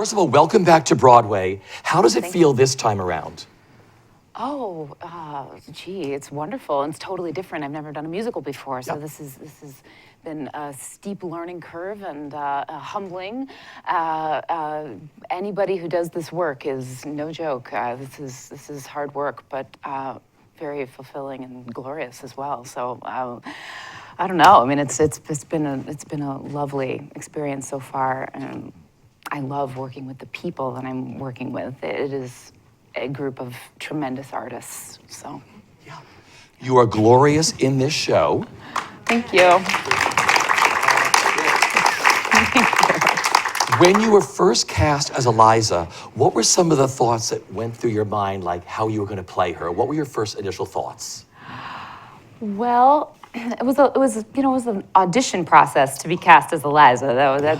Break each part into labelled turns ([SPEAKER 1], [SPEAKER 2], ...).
[SPEAKER 1] First of all, welcome back to Broadway. How does it feel this time around?
[SPEAKER 2] Oh, gee, it's wonderful. And it's totally different. I've never done a musical before, so this has been a steep learning curve and humbling. Anybody who does this work is no joke. This is hard work, but very fulfilling and glorious as well. So I don't know. I mean, it's been a lovely experience so far, and I love working with the people that I'm working with. It is a group of tremendous artists, so.
[SPEAKER 1] Yeah. You are glorious in this show.
[SPEAKER 2] Thank you.
[SPEAKER 1] When you were first cast as Eliza, what were some of the thoughts that went through your mind, like how you were going to play her? What were your first initial thoughts? Well,
[SPEAKER 2] it was an audition process to be cast as Eliza.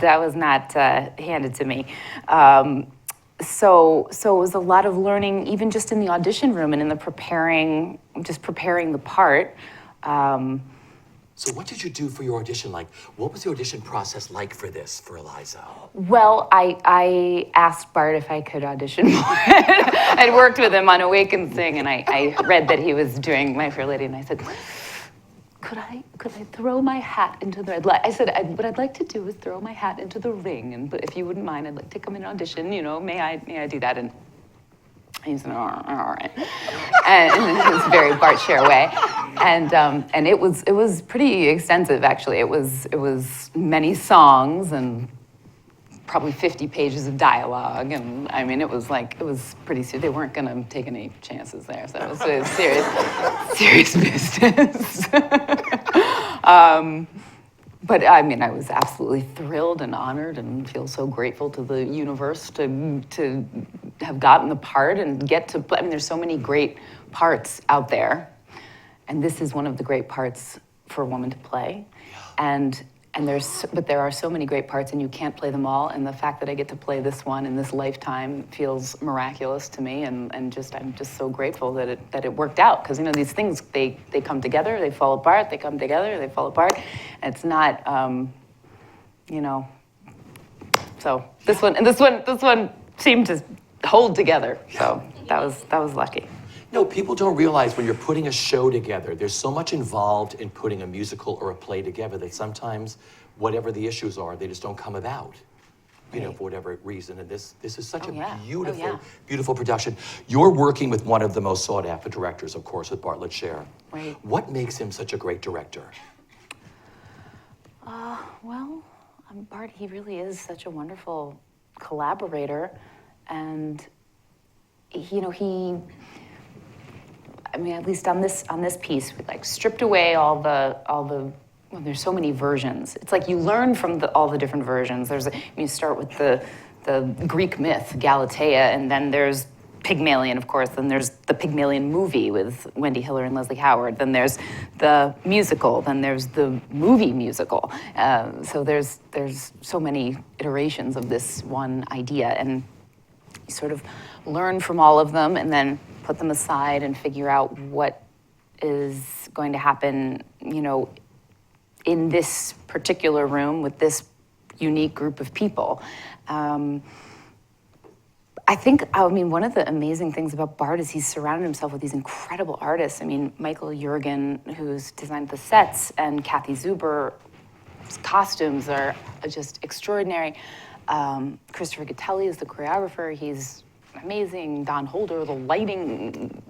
[SPEAKER 2] That was not handed to me. So it was a lot of learning, even just in the audition room and in the preparing the part.
[SPEAKER 1] So what did you do for your audition? Like, what was the audition process like for Eliza?
[SPEAKER 2] Well, I asked Bart if I could audition more. I'd worked with him on Awake and Sing, and I read that he was doing My Fair Lady, and I said, could I throw my hat into the, I said, what I'd like to do is throw my hat into the ring, and if you wouldn't mind, I'd like to come in and audition, may I do that? And he said, all right. And it's a very Bart Scher way. And it was pretty extensive, actually. It was many songs and probably 50 pages of dialogue, and I mean, it was pretty serious. They weren't gonna take any chances there, so it was a serious business. But I mean, I was absolutely thrilled and honored and feel so grateful to the universe to have gotten the part and get to play. I mean, there's so many great parts out there, and this is one of the great parts for a woman to play. But there are so many great parts, and you can't play them all. And the fact that I get to play this one in this lifetime feels miraculous to me. And I'm just so grateful that it worked out. Because these things they come together, they fall apart, they come together, they fall apart. And it's not, So this one seemed to hold together. So that was lucky.
[SPEAKER 1] No, people don't realize when you're putting a show together, there's so much involved in putting a musical or a play together that sometimes whatever the issues are, they just don't come about, for whatever reason. And this is such a beautiful production. You're working with one of the most sought after directors, of course, with Bartlett Sher.
[SPEAKER 2] Right.
[SPEAKER 1] What makes him such a great director?
[SPEAKER 2] Bart, he really is such a wonderful collaborator, and I mean, at least on this piece, we stripped away all the. Well, there's so many versions. It's like you learn from all the different versions. You start with the Greek myth, Galatea, and then there's Pygmalion, of course. Then there's the Pygmalion movie with Wendy Hiller and Leslie Howard. Then there's the musical. Then there's the movie musical. So there's so many iterations of this one idea, and you sort of learn from all of them, and then put them aside and figure out what is going to happen, in this particular room with this unique group of people. I mean, one of the amazing things about Bart is he's surrounded himself with these incredible artists. I mean, Michael Jurgen, who's designed the sets, and Kathy Zuber's costumes are just extraordinary. Christopher Gattelli is the choreographer. He's amazing. Don Holder, the lighting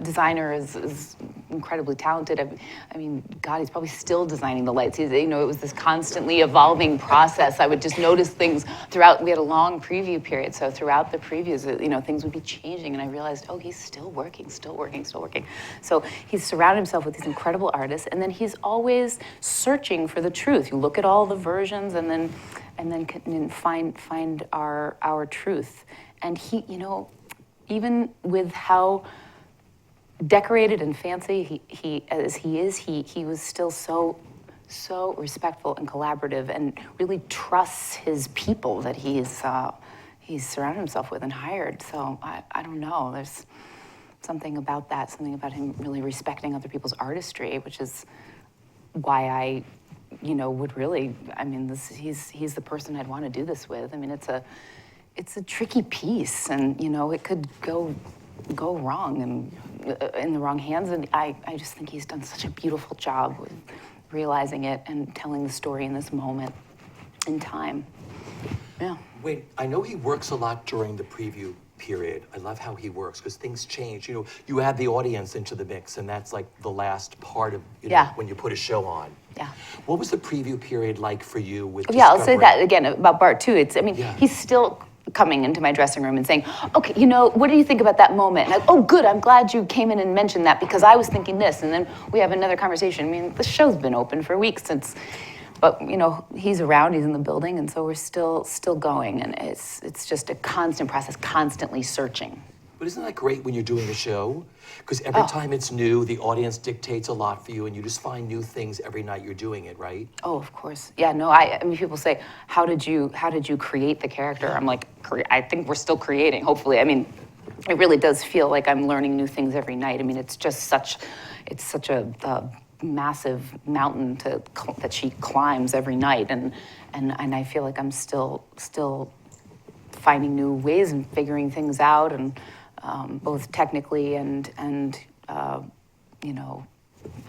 [SPEAKER 2] designer, is incredibly talented. I mean, God, he's probably still designing the lights. It was this constantly evolving process. I would just notice things throughout. We had a long preview period, so throughout the previews, things would be changing, and I realized, he's still working. So he's surrounded himself with these incredible artists, and then he's always searching for the truth. You look at all the versions, and then find our truth. And he, even with how decorated and fancy he was still so respectful and collaborative, and really trusts his people that he's surrounded himself with and hired. So I don't know. There's something about that, something about him really respecting other people's artistry, which is why I, would really. I mean, he's the person I'd want to do this with. I mean, it's a tricky piece, and it could go wrong and in the wrong hands. And I just think he's done such a beautiful job with realizing it and telling the story in this moment in time. Yeah.
[SPEAKER 1] Wait, I know he works a lot during the preview period. I love how he works because things change. You add the audience into the mix, and that's like the last part of when you put a show on.
[SPEAKER 2] Yeah.
[SPEAKER 1] What was the preview period like for you with
[SPEAKER 2] Yeah, I'll say
[SPEAKER 1] discovering-
[SPEAKER 2] that again about Bart too. He's still coming into my dressing room and saying, okay, what do you think about that moment? And oh, good, I'm glad you came in and mentioned that because I was thinking this. And then we have another conversation. I mean, the show's been open for weeks but he's around, he's in the building, and so we're still going. And it's just a constant process, constantly searching.
[SPEAKER 1] But isn't that great when you're doing a show? Because every time it's new, the audience dictates a lot for you, and you just find new things every night you're doing it, right?
[SPEAKER 2] Oh, of course. Yeah, no, I mean, people say, how did you create the character? I'm like, I think we're still creating, hopefully. I mean, it really does feel like I'm learning new things every night. I mean, it's such a massive mountain that she climbs every night, and I feel like I'm still finding new ways and figuring things out, and both technically and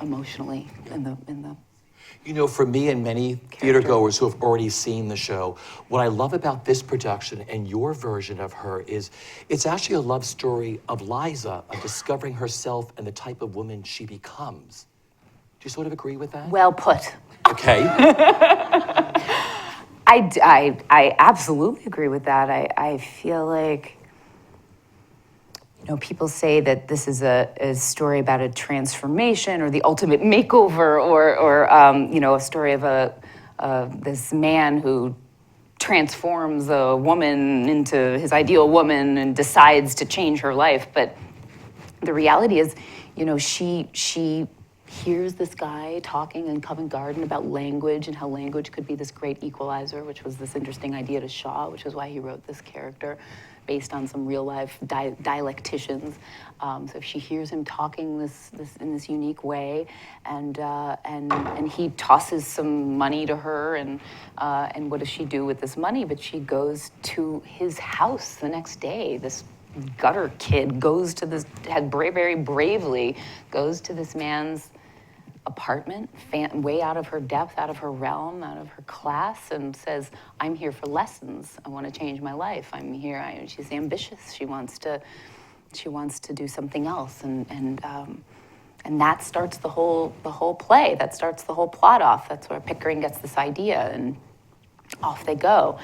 [SPEAKER 2] emotionally in the
[SPEAKER 1] For me and many theater goers who have already seen the show, what I love about this production and your version of her is it's actually a love story of Liza, of discovering herself and the type of woman she becomes. Do you sort of agree with that?
[SPEAKER 2] Well put.
[SPEAKER 1] Okay.
[SPEAKER 2] I absolutely agree with that. I feel like, people say that this is a story about a transformation or the ultimate makeover, or a story of this man who transforms a woman into his ideal woman and decides to change her life. But the reality is, she hears this guy talking in Covent Garden about language and how language could be this great equalizer, which was this interesting idea to Shaw, which is why he wrote this character based on some real life dialecticians. So she hears him talking this in this unique way, and he tosses some money to her, and what does she do with this money? But she goes to his house the next day. This gutter kid goes to very bravely goes to this man's apartment, way out of her depth, out of her realm, out of her class, and says, I'm here for lessons. I want to change my life. I'm here. She's ambitious. She wants to do something else, and that starts the whole play. That starts the whole plot off. That's where Pickering gets this idea, and off they go.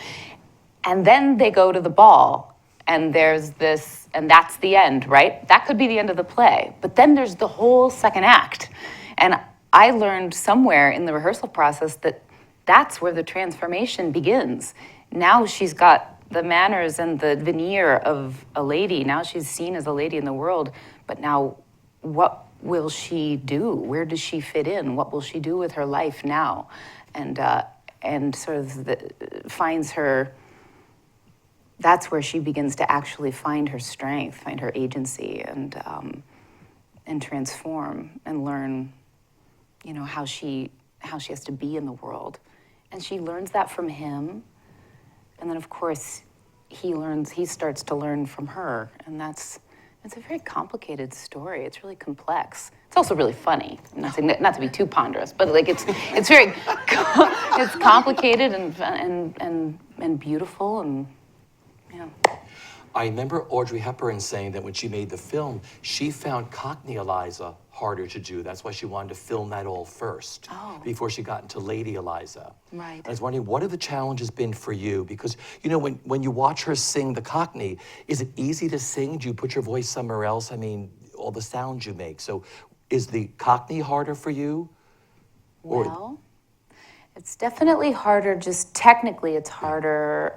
[SPEAKER 2] And then they go to the ball, and there's this, and that's the end, right? That could be the end of the play. But then there's the whole second act. And I learned somewhere in the rehearsal process that that's where the transformation begins. Now she's got the manners and the veneer of a lady. Now she's seen as a lady in the world. But now what will she do? Where does she fit in? What will she do with her life now? And sort of finds her, that's where she begins to actually find her strength, find her agency, and transform and learn how she has to be in the world. And she learns that from him. And then, of course, he starts to learn from her. And it's a very complicated story. It's really complex. It's also really funny. I'm not saying not to be too ponderous, but it's very, it's complicated and beautiful, and yeah.
[SPEAKER 1] I remember Audrey Hepburn saying that when she made the film, she found Cockney Eliza harder to do. That's why she wanted to film that all first before she got into Lady Eliza.
[SPEAKER 2] Right.
[SPEAKER 1] I was wondering, what have the challenges been for you? Because, when you watch her sing the Cockney, is it easy to sing? Do you put your voice somewhere else? I mean, all the sounds you make. So is the Cockney harder for you?
[SPEAKER 2] Well, it's definitely harder. Just technically, it's harder.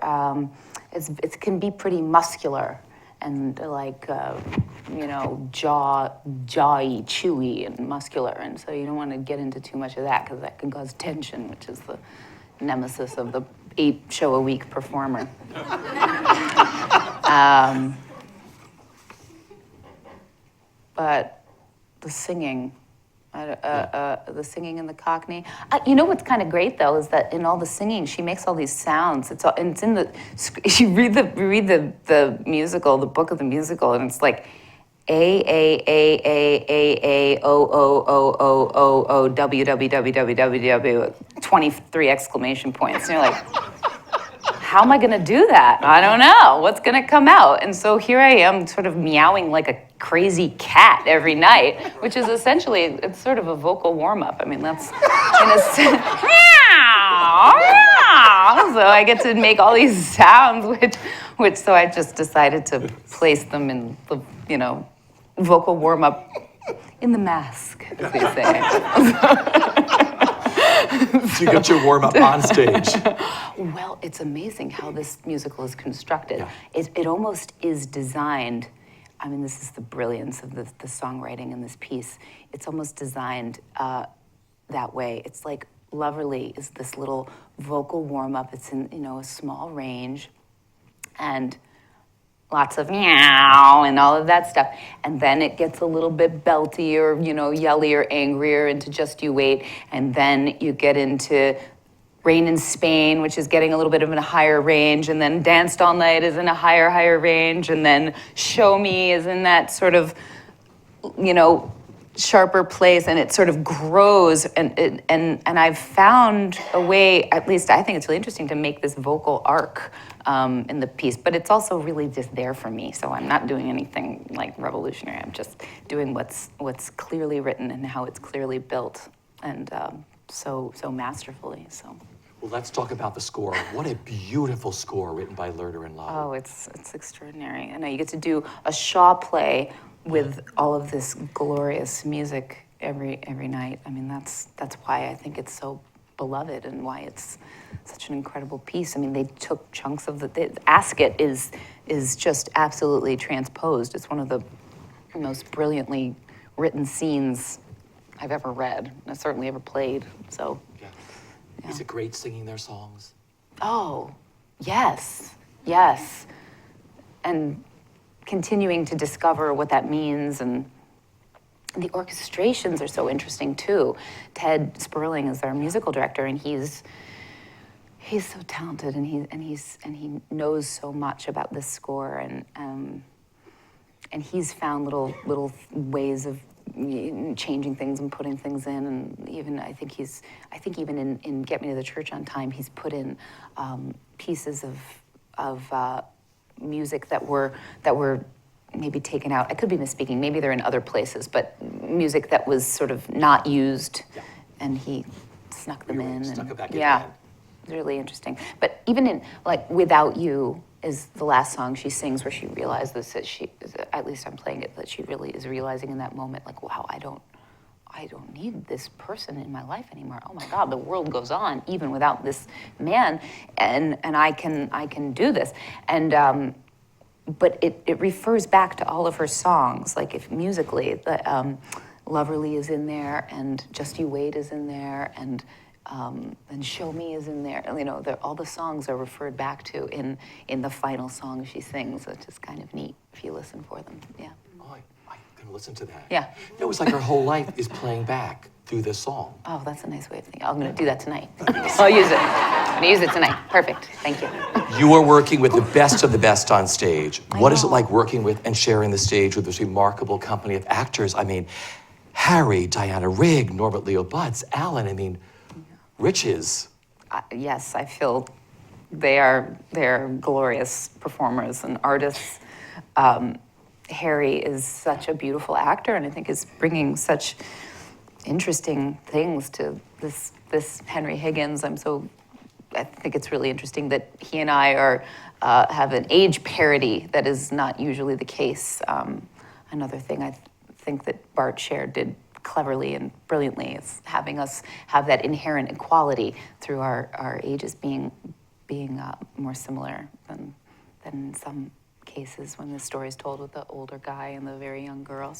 [SPEAKER 2] It can be pretty muscular and jawy, chewy, and muscular, and so you don't want to get into too much of that because that can cause tension, which is the nemesis of the 8-show-a-week performer. But the singing, The singing in the Cockney. You know what's kind of great though is that in all the singing, she makes all these sounds. And it's in the. You read the musical, the book of the musical, and it's like A O O O O O O W W W W W W 23 exclamation points. And you're like, how am I gonna do that? I don't know. What's gonna come out? And so here I am sort of meowing like a crazy cat every night, which is essentially, it's sort of a vocal warm-up. I mean, that's, in a sense, meow, meow. So I get to make all these sounds, which so I just decided to place them in the, vocal warm-up in the mask, as they say.
[SPEAKER 1] So you get your warm-up on stage.
[SPEAKER 2] Well, it's amazing how this musical is constructed.
[SPEAKER 1] Yeah.
[SPEAKER 2] It almost is designed, I mean, this is the brilliance of the songwriting in this piece. It's almost designed that way. It's like Loverly is this little vocal warm-up. It's in, a small range and lots of meow and all of that stuff. And then it gets a little bit beltier, yellier, angrier into Just You Wait. And then you get into Rain in Spain, which is getting a little bit of a higher range. And then Danced All Night is in a higher range. And then Show Me is in that sort of, sharper place, and it sort of grows. And I've found a way, at least I think it's really interesting, to make this vocal arc in the piece, but it's also really just there for me. So I'm not doing anything like revolutionary. I'm just doing what's clearly written and how it's clearly built, and so masterfully. So.
[SPEAKER 1] Well, let's talk about the score. What a beautiful score written by Lerner and Lowe.
[SPEAKER 2] Oh, it's extraordinary. I know you get to do a Shaw play with all of this glorious music every night. I mean, that's why I think it's so beloved and why it's such an incredible piece. I mean, they took chunks of the Ask It is just absolutely transposed. It's one of the most brilliantly written scenes I've ever read, and certainly ever played. So,
[SPEAKER 1] yeah. Is it great singing their songs?
[SPEAKER 2] Oh, yes, and continuing to discover what that means, and the orchestrations are so interesting too. Ted Sperling is our musical director, and he's so talented, and he knows so much about this score, and he's found little ways of changing things and putting things in, and even I think even in Get Me to the Church on Time, he's put in pieces of music that were maybe taken out. I could be misspeaking. Maybe they're in other places, but music that was sort of not used, and he snuck them in.
[SPEAKER 1] Stuck it back in.
[SPEAKER 2] Yeah, it's really interesting. But even in like Without You is the last song she sings, where she realizes that at least I'm playing it, that she really is realizing in that moment, like, wow, I don't need this person in my life anymore. Oh my God, the world goes on even without this man, and I can do this. And but it refers back to all of her songs, like if musically, Loverly is in there, and Just You Wait is in there, and Show Me is in there. All the songs are referred back to in the final song she sings, which is kind of neat if you listen for them. Yeah.
[SPEAKER 1] Oh, I'm gonna listen to that.
[SPEAKER 2] Yeah.
[SPEAKER 1] It was like her whole life is playing back through this song.
[SPEAKER 2] Oh, that's a nice way of thinking. I'm gonna do that tonight. I'll use it. I'm gonna use it tonight. Perfect. Thank you.
[SPEAKER 1] You are working with the best of the best on stage. What is it
[SPEAKER 2] know.
[SPEAKER 1] like working with and sharing the stage with this remarkable company of actors? I mean, Harry, Diana Rigg, Norbert Leo Butz, Alan, I mean, riches.
[SPEAKER 2] Yes, I feel they're glorious performers and artists. Harry is such a beautiful actor, and I think is bringing such interesting things to this Henry Higgins. I think it's really interesting that he and I have an age parity that is not usually the case. Another thing I think that Bart Scher did cleverly and brilliantly is having us have that inherent equality through our ages being more similar than in some cases when the story is told with the older guy and the very young girl.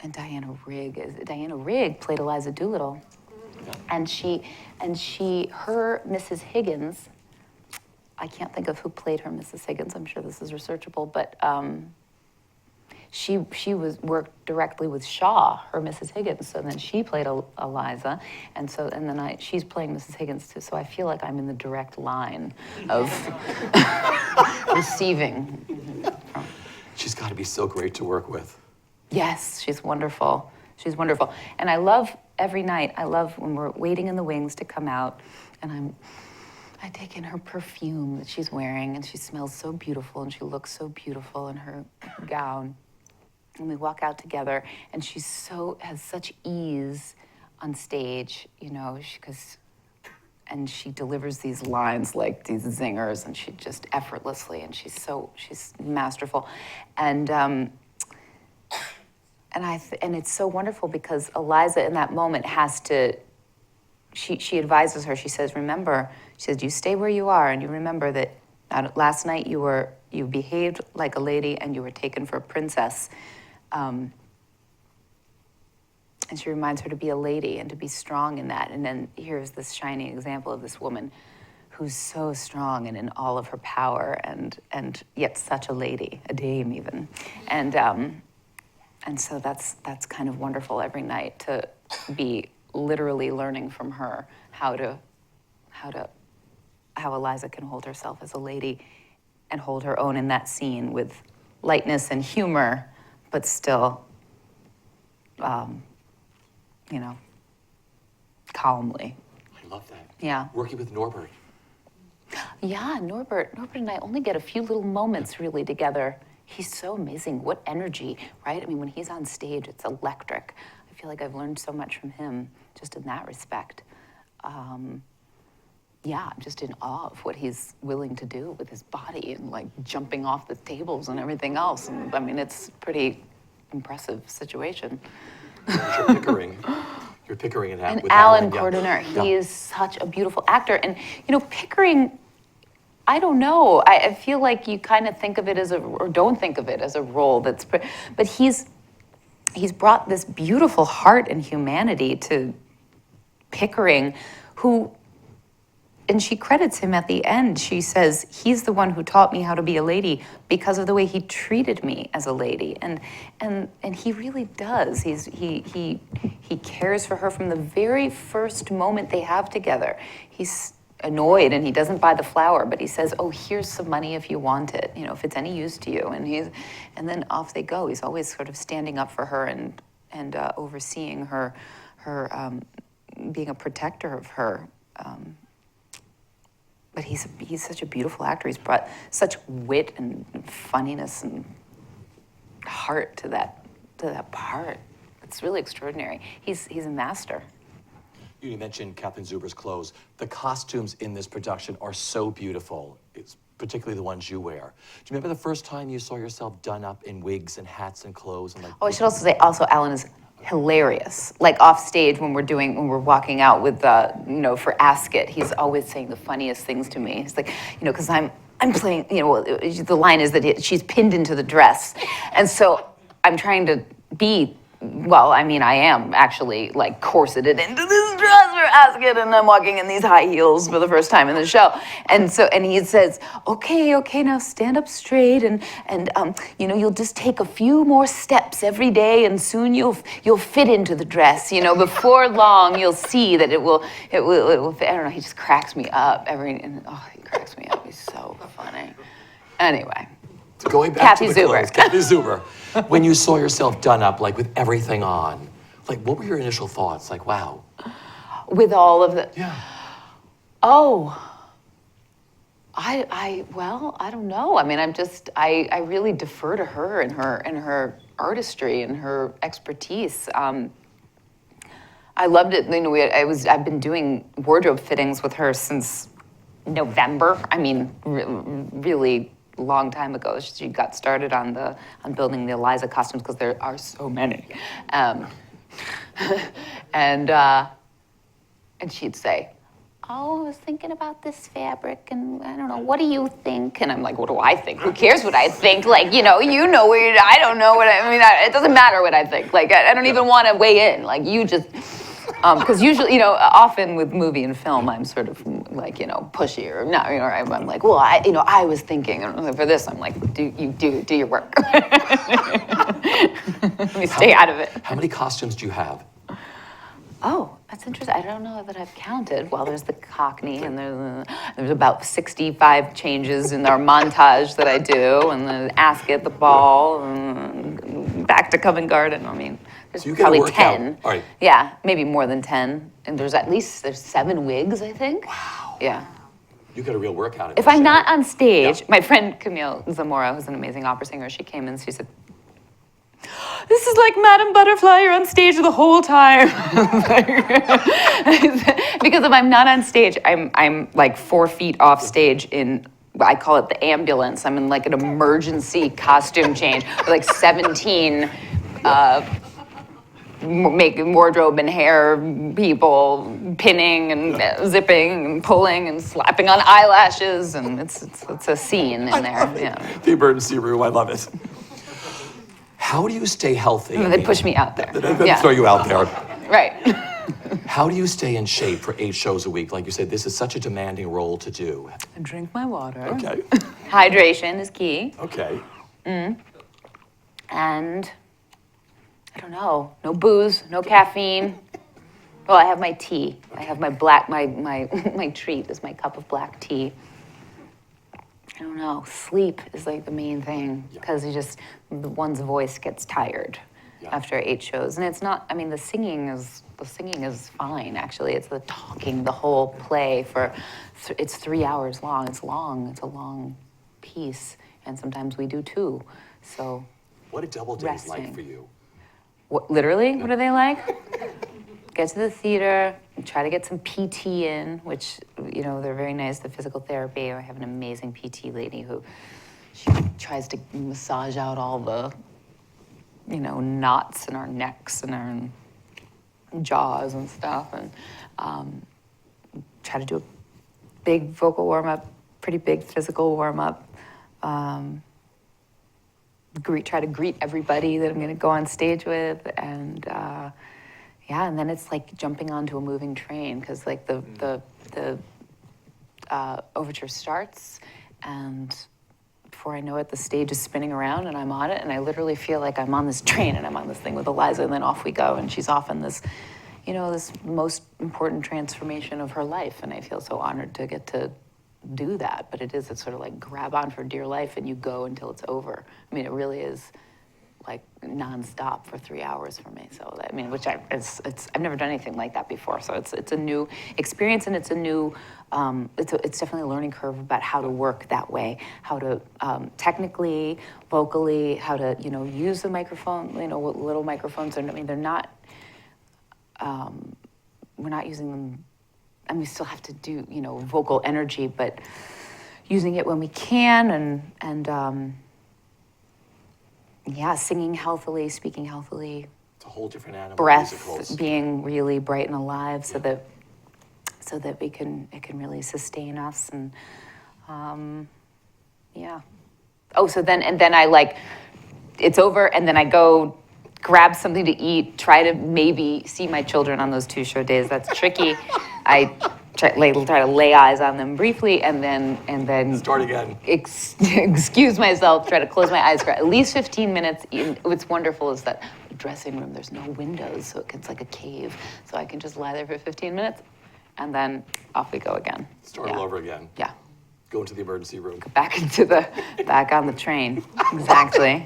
[SPEAKER 2] And Diana Rigg played Eliza Doolittle, and her Mrs. Higgins. I can't think of who played her Mrs. Higgins. I'm sure this is researchable, but she was worked directly with Shaw, her Mrs. Higgins. So then she played Eliza, and then she's playing Mrs. Higgins too. So I feel like I'm in the direct line of receiving.
[SPEAKER 1] She's got to be so great to work with.
[SPEAKER 2] Yes, she's wonderful. She's wonderful. And I love every night, I love when we're waiting in the wings to come out, and I take in her perfume that she's wearing, and she smells so beautiful, and she looks so beautiful in her gown. And we walk out together, and she has such ease on stage, you know, and she delivers these lines like these zingers, and she just effortlessly, and she's masterful. And it's so wonderful because Eliza in that moment she advises her, she says, remember, she says, you stay where you are, and you remember that last night you behaved like a lady and you were taken for a princess. And she reminds her to be a lady and to be strong in that. And then here's this shining example of this woman who's so strong and in all of her power and yet such a lady, a dame even. And so that's kind of wonderful every night to be literally learning from her how Eliza can hold herself as a lady and hold her own in that scene with lightness and humor, but still, calmly.
[SPEAKER 1] I love that.
[SPEAKER 2] Yeah.
[SPEAKER 1] Working with Norbert.
[SPEAKER 2] Yeah, Norbert and I only get a few little moments really together. He's so amazing. What energy, right? I mean, when he's on stage, it's electric. I feel like I've learned so much from him just in that respect. Yeah, I'm just in awe of what he's willing to do with his body and like jumping off the tables and everything else. And I mean, it's a pretty impressive situation.
[SPEAKER 1] You're Pickering. You're Pickering
[SPEAKER 2] and
[SPEAKER 1] with
[SPEAKER 2] Alan
[SPEAKER 1] yeah.
[SPEAKER 2] Cordiner,
[SPEAKER 1] Yeah.
[SPEAKER 2] he is such a beautiful actor. And, you know, Pickering, I don't know. I feel like you kind of think of it as or don't think of it as a role but he's brought this beautiful heart and humanity to Pickering, and she credits him at the end. She says, he's the one who taught me how to be a lady because of the way he treated me as a lady. And he really does. He cares for her from the very first moment they have together. He's annoyed and he doesn't buy the flower, but he says, oh, here's some money if you want it, you know, if it's any use to you. And then off they go. He's always sort of standing up for her and overseeing her being a protector of her. But he's such a beautiful actor. He's brought such wit and funniness and heart to that part. It's really extraordinary. He's a master.
[SPEAKER 1] You mentioned Kathleen Zuber's clothes. The costumes in this production are so beautiful. It's particularly the ones you wear. Do you remember the first time you saw yourself done up in wigs and hats and clothes? And
[SPEAKER 2] I should also say, Alan is hilarious. Like off stage when we're walking out with for Ask It, he's always saying the funniest things to me. He's like, because I'm playing, the line is that she's pinned into the dress. And so I'm trying to be, I am actually like corseted into this dress for Ask It, and I'm walking in these high heels for the first time in the show. And he says, okay, now stand up straight and you'll just take a few more steps every day and soon you'll fit into the dress. Before long you'll see that it will fit. I don't know, he just cracks me up he cracks me up. He's so funny. Anyway.
[SPEAKER 1] Going back
[SPEAKER 2] Kathy
[SPEAKER 1] to the
[SPEAKER 2] Zuber.
[SPEAKER 1] clothes, Kathy Zuber. When you saw yourself done up, like with everything on, like what were your initial thoughts? Like, wow.
[SPEAKER 2] With all of the...
[SPEAKER 1] Yeah.
[SPEAKER 2] Oh. I don't know. I mean, I really defer to her and her artistry and her expertise. I loved it. I've been doing wardrobe fittings with her since November. I mean, really long time ago. She got started on building the Eliza costumes because there are so many. And she'd say, oh, I was thinking about this fabric, and I don't know, what do you think? And I'm like, what do I think? Who cares what I think? Like, you know where I don't know what it doesn't matter what I think. Like, I don't even want to weigh in. Like, you just Because usually, often with movie and film, I'm sort of like, pushy or not, or I'm like, well, I was thinking, and for this, I'm like, do your work. Let me stay out of it.
[SPEAKER 1] How many costumes do you have?
[SPEAKER 2] Oh, that's interesting. I don't know that I've counted. Well, there's the Cockney, and there's about 65 changes in our montage that I do, and the Ascot, the ball, and back to Covent Garden. I mean, there's
[SPEAKER 1] So you get a
[SPEAKER 2] probably
[SPEAKER 1] workout.
[SPEAKER 2] 10.
[SPEAKER 1] All right.
[SPEAKER 2] Yeah, maybe more than 10. And there's 7 wigs, I think.
[SPEAKER 1] Wow.
[SPEAKER 2] Yeah.
[SPEAKER 1] You get a real workout.
[SPEAKER 2] If I'm not on stage, my friend Camille Zamora, who's an amazing opera singer, she came and she said, "This is like Madame Butterfly, you're on stage the whole time." Because if I'm not on stage, I'm like 4 feet off stage in, I call it the ambulance. I'm in like an emergency costume change with like 17 making wardrobe and hair people pinning and zipping and pulling and slapping on eyelashes, and it's a scene in there. Yeah.
[SPEAKER 1] The emergency room, I love it. How do you stay healthy?
[SPEAKER 2] They push me out there.
[SPEAKER 1] They
[SPEAKER 2] Yeah.
[SPEAKER 1] throw you out there.
[SPEAKER 2] Right.
[SPEAKER 1] How do you stay in shape for 8 shows a week? Like you said, this is such a demanding role to do.
[SPEAKER 2] I drink my water.
[SPEAKER 1] Okay.
[SPEAKER 2] Hydration is key.
[SPEAKER 1] Okay.
[SPEAKER 2] And I don't know, no booze, no caffeine. Well, I have my tea. I have my my treat is my cup of black tea. I don't know, sleep is like the main thing, because one's voice gets tired after 8 shows. And it's not, I mean, the singing is fine, actually. It's the talking, the whole play it's 3 hours long. It's long, it's a long piece. And sometimes we do 2, so.
[SPEAKER 1] What a double day is like for you?
[SPEAKER 2] What, literally, what are they like? Get to the theater, and try to get some PT in, which, they're very nice, the physical therapy. I have an amazing PT lady who she tries to massage out all the, knots in our necks and our jaws and stuff, and try to do a big vocal warm-up, pretty big physical warm-up. Try to greet everybody that I'm going to go on stage with, and and then it's like jumping onto a moving train, because like the overture starts, and before I know it, the stage is spinning around and I'm on it, and I literally feel like I'm on this train and I'm on this thing with Eliza, and then off we go, and she's off in this, this most important transformation of her life, and I feel so honored to get to do that. But it's sort of like grab on for dear life and you go until it's over. I mean, it really is like nonstop for 3 hours for me. So I mean, which I've never done anything like that before. So it's a new experience, and it's a new it's definitely a learning curve about how to work that way, how to technically, vocally, how to use the microphone. Little microphones. I mean, they're not. We're not using them. And we still have to do, vocal energy, but using it when we can, and singing healthily, speaking healthily.
[SPEAKER 1] It's a whole different animal.
[SPEAKER 2] Breath
[SPEAKER 1] musicals.
[SPEAKER 2] being really bright and alive, so that it can really sustain us, and Oh, so then I it's over, and then I go grab something to eat, try to maybe see my children on those 2 show days. That's tricky. I try to lay eyes on them briefly, and then
[SPEAKER 1] Start again.
[SPEAKER 2] Excuse myself, try to close my eyes for at least 15 minutes. What's wonderful is that the dressing room, there's no windows, so it's like a cave. So I can just lie there for 15 minutes, and then off we go again.
[SPEAKER 1] Start all over again.
[SPEAKER 2] Yeah.
[SPEAKER 1] Go into the emergency room.
[SPEAKER 2] Back on the train. Exactly.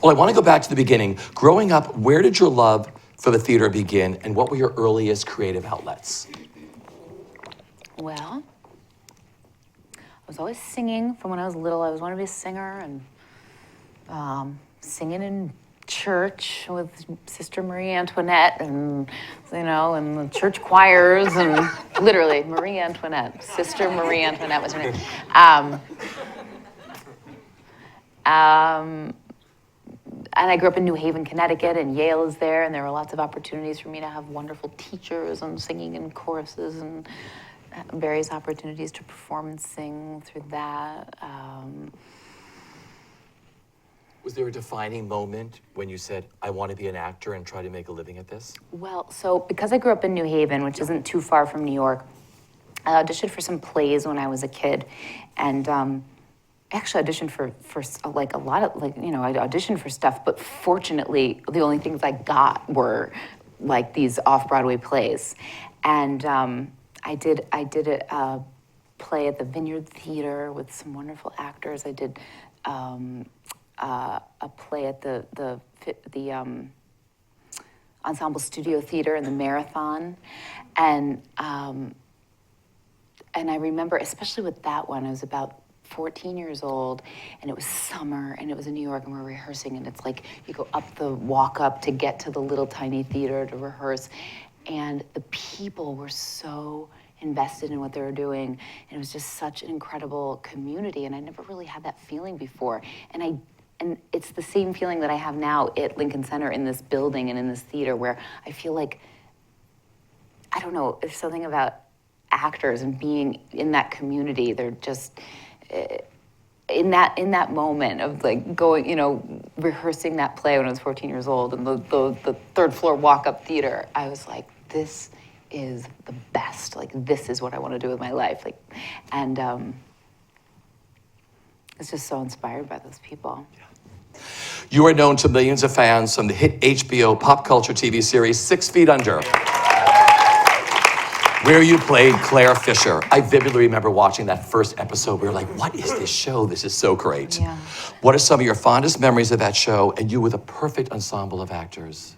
[SPEAKER 1] Well, I want to go back to the beginning. Growing up, where did your love for the theater begin, and what were your earliest creative outlets?
[SPEAKER 2] Well, I was always singing from when I was little. I always wanted to be a singer, and singing in church with Sister Marie Antoinette, and and the church choirs, and literally Marie Antoinette, Sister Marie Antoinette was her name. And I grew up in New Haven, Connecticut, and Yale is there, and there were lots of opportunities for me to have wonderful teachers and singing in choruses, and various opportunities to perform and sing through that.
[SPEAKER 1] Was there a defining moment when you said, I want to be an actor and try to make a living at this?
[SPEAKER 2] Well, so because I grew up in New Haven, which isn't too far from New York, I auditioned for some plays when I was a kid, and actually auditioned for like a lot of I auditioned for stuff, but fortunately the only things I got were like these off-Broadway plays, and I did a play at the Vineyard Theater with some wonderful actors. I did a play at the Ensemble Studio Theater in the Marathon, and I remember, especially with that one, I was about 14 years old, and it was summer, and it was in New York, and we're rehearsing, and it's like you go up the walk up to get to the little tiny theater to rehearse, and the people were so invested in what they were doing, and it was just such an incredible community, and I never really had that feeling before, and it's the same feeling that I have now at Lincoln Center in this building and in this theater, where I feel like, I don't know, there's something about actors and being in that community. They're just in that moment of like going, rehearsing that play when I was 14 years old, and the third floor walk-up theater. I was like, this is the best. Like, this is what I want to do with my life. Like, and it's just so inspired by those people.
[SPEAKER 1] Yeah. You are known to millions of fans from the hit HBO pop culture TV series 6 Feet Under, where you played Claire Fisher. I vividly remember watching that first episode. We were like, what is this show? This is so great.
[SPEAKER 2] Yeah.
[SPEAKER 1] What are some of your fondest memories of that show? And you with a perfect ensemble of actors.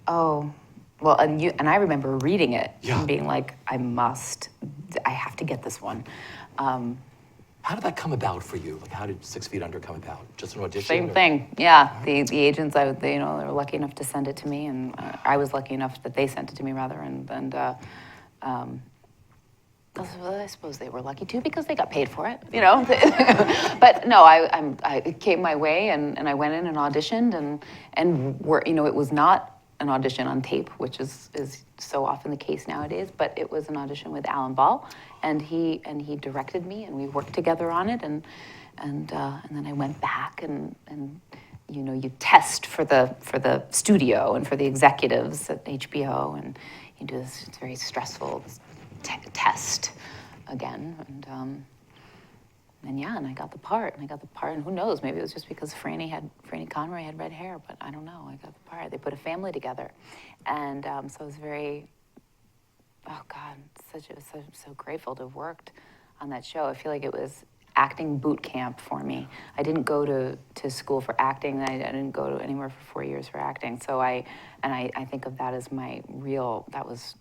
[SPEAKER 2] Oh, well, and I remember reading it and being like, I have to get this one.
[SPEAKER 1] How did that come about for you? Like, how did 6 Feet Under come about? Just an audition?
[SPEAKER 2] Same thing, yeah. The agents, they were lucky enough to send it to me, and I was lucky enough that they sent it to me, rather, and I suppose they were lucky too, because they got paid for it, But no, it came my way, and I went in and auditioned, and it was not an audition on tape, which is so often the case nowadays, but it was an audition with Alan Ball, and he directed me, and we worked together on it, and then I went back, and you test for the studio and for the executives at HBO, and you do this very stressful test again, and I got the part, and who knows, maybe it was just because Franny Conroy had red hair, but I don't know, I got the part. They put a family together, and so I was very, oh God, so grateful to have worked on that show. I feel like it was acting boot camp for me. I didn't go to school for acting. I didn't go to anywhere for 4 years for acting. So I think of that as that was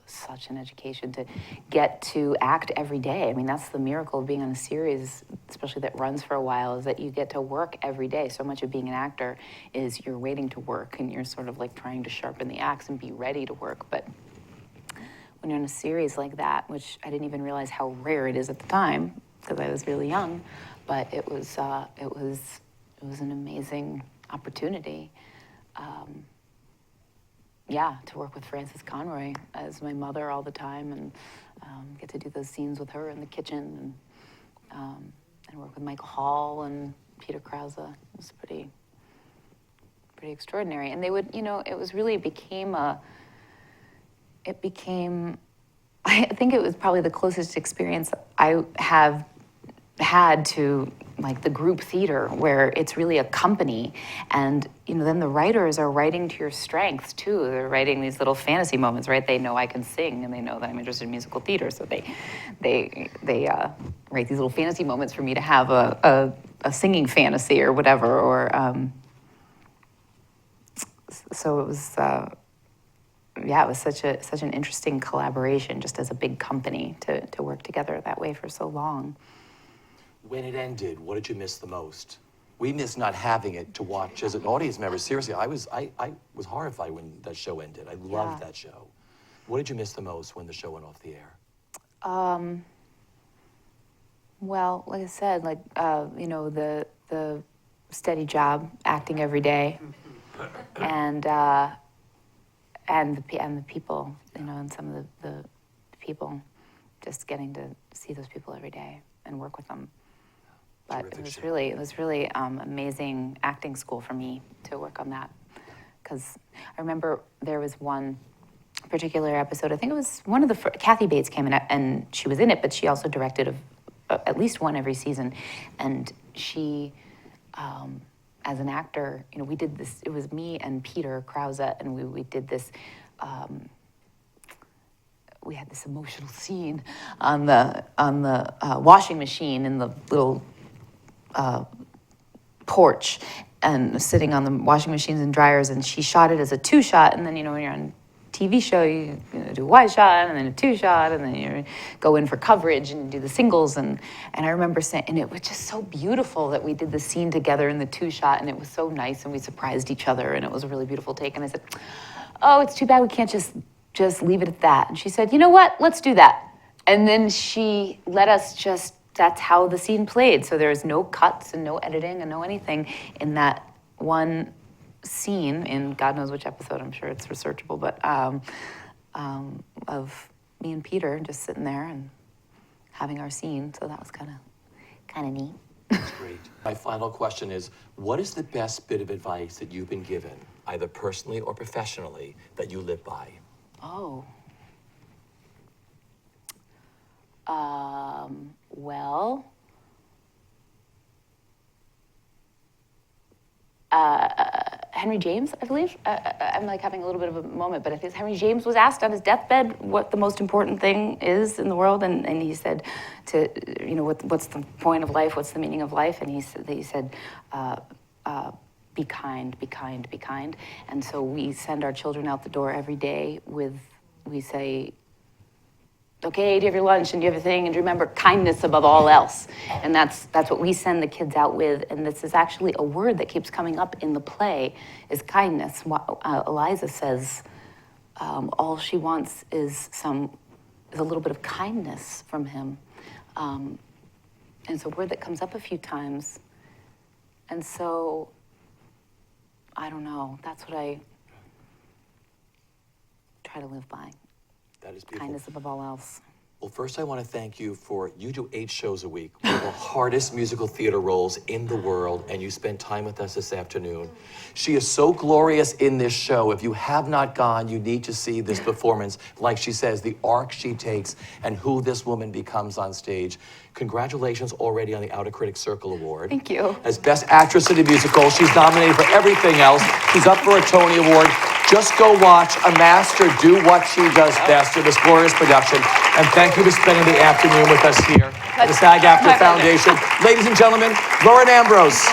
[SPEAKER 2] such an education to get to act every day. I mean, that's the miracle of being on a series, especially that runs for a while, is that you get to work every day. So much of being an actor is you're waiting to work, and you're sort of like trying to sharpen the axe and be ready to work. But when you're in a series like that, which I didn't even realize how rare it is at the time, because I was really young, but it was an amazing opportunity. To work with Frances Conroy as my mother all the time, and get to do those scenes with her in the kitchen, and work with Michael Hall and Peter Krause. It was pretty extraordinary. And they would, I think it was probably the closest experience I have had to like the group theater, where it's really a company, and then the writers are writing to your strengths too. They're writing these little fantasy moments, right? They know I can sing, and they know that I'm interested in musical theater, so they write these little fantasy moments for me to have a singing fantasy or whatever, or so it was. It was such an interesting collaboration, just as a big company, to work together that way for so long.
[SPEAKER 1] When it ended, what did you miss the most? We missed not having it to watch as an audience member. Seriously, I was horrified when that show ended. I loved that show. What did you miss the most when the show went off the air?
[SPEAKER 2] Well, like I said, the steady job, acting every day, and the people, and some of the people, just getting to see those people every day and work with them. But
[SPEAKER 1] Terrific
[SPEAKER 2] it was
[SPEAKER 1] show.
[SPEAKER 2] really amazing acting school for me to work on that. Because I remember there was one particular episode, I think it was one of the Kathy Bates came in and she was in it, but she also directed at least one every season. And she, as an actor, you know, we did this, it was me and Peter Krause, and we did this, we had this emotional scene on the washing machine in the little porch, and sitting on the washing machines and dryers, and she shot it as a 2-shot, and then, you know, when you're on TV show, you know, do a wide shot and then a 2-shot, and then you go in for coverage and do the singles, and I remember saying, and it was just so beautiful that we did the scene together in the 2-shot, and it was so nice, and we surprised each other, and it was a really beautiful take, and I said, oh, it's too bad we can't just leave it at that. And she said, you know what, let's do that. And then she let us that's how the scene played. So there's no cuts and no editing and no anything in that one scene in God knows which episode, I'm sure it's researchable, but of me and Peter just sitting there and having our scene. So that was kind of neat.
[SPEAKER 1] That's great. My final question is, what is the best bit of advice that you've been given, either personally or professionally, that you live by?
[SPEAKER 2] Oh. Well, Henry James, I believe. I'm like having a little bit of a moment, but I think Henry James was asked on his deathbed what the most important thing is in the world, and he said, you know, what's the point of life? What's the meaning of life? And he said, be kind, be kind, be kind. And so we send our children out the door every day we say, okay, do you have your lunch and do you have your thing? And remember, kindness above all else. And that's what we send the kids out with. And this is actually a word that keeps coming up in the play, is kindness. Eliza says all she wants is a little bit of kindness from him. And it's a word that comes up a few times. And so, I don't know, that's what I try to live by.
[SPEAKER 1] That is beautiful.
[SPEAKER 2] Kindness above all else.
[SPEAKER 1] Well, first I want to thank you you do 8 shows a week, one of the hardest musical theater roles in the world, and you spent time with us this afternoon. She is so glorious in this show. If you have not gone, you need to see this performance. Like she says, the arc she takes and who this woman becomes on stage. Congratulations already on the Outer Critics Circle Award.
[SPEAKER 2] Thank you.
[SPEAKER 1] As Best Actress in a Musical. She's nominated for everything else. She's up for a Tony Award. Just go watch a master do what she does best with this glorious production. And thank you for spending the afternoon with us here at the SAG-AFTRA Foundation. Ladies and gentlemen, Lauren Ambrose.